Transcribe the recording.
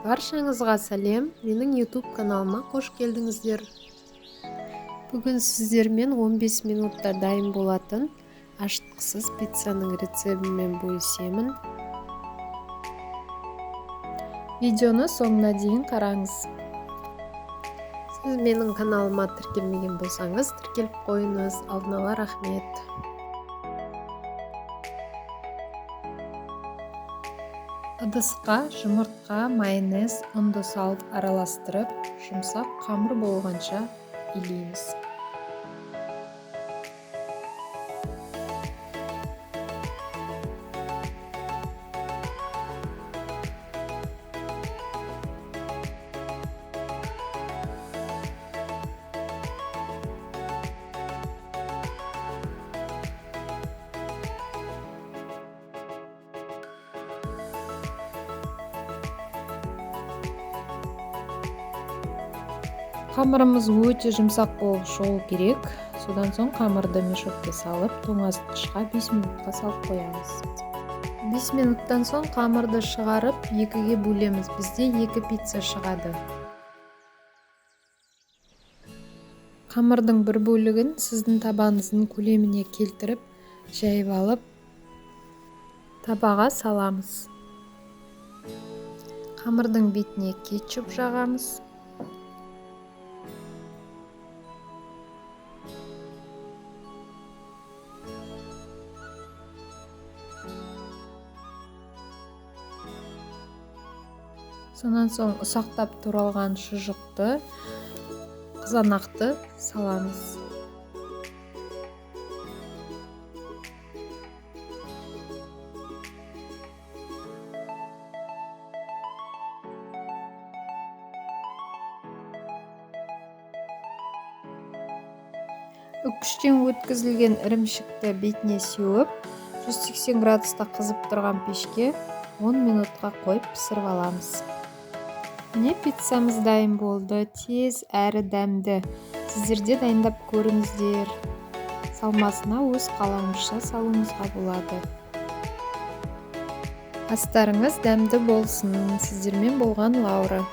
Баршаңызға сәлем, менің YouTube каналыма қош келдіңіздер. Бүгін сіздермен 15 минутта дайын болатын ашытқысыз пиццаның рецебімен бөлісемін. Видеоны соңына дейін қараңыз. Сіз менің каналыма тіркелмеген болсаңыз, тіркеліп қойыңыз. Алдын ала рахмет. Ыдысқа жұмыртқа, майонез, ұнды салып араластырып, жұмсақ қамыр болғанша илейміз. Қамырымыз өте жұмсақ болып шығу керек. Содан соң қамырды мешокке салып, тоңазытқышқа 5 минутқа салып қоямыз. 5 минуттан соң қамырды шығарып, екіге бөлеміз. Бізде 2 пицца шығады. Қамырдың бір бөлігін сіздің табаныңыздың көлеміне келтіріп, жайып алып, табаға саламыз. Қамырдың бетіне кетчуп жағамыз. Сонан соң ұсақтап туралған шұжықты, қызанақты саламыз. Үккіштен өткізілген ірімшікті бетіне сеуіп, 180 градуста қызып тұрған пешке 10 минутқа қойып пісіріп аламыз. Міне пиццамыз дайын болды. Тез әрі дәмді. Сіздер де дайындап көріңіздер. Салмасына өз қалауыңызша салуыңызға болады. Астарыңыз дәмді болсын. Сіздермен болған Лаура.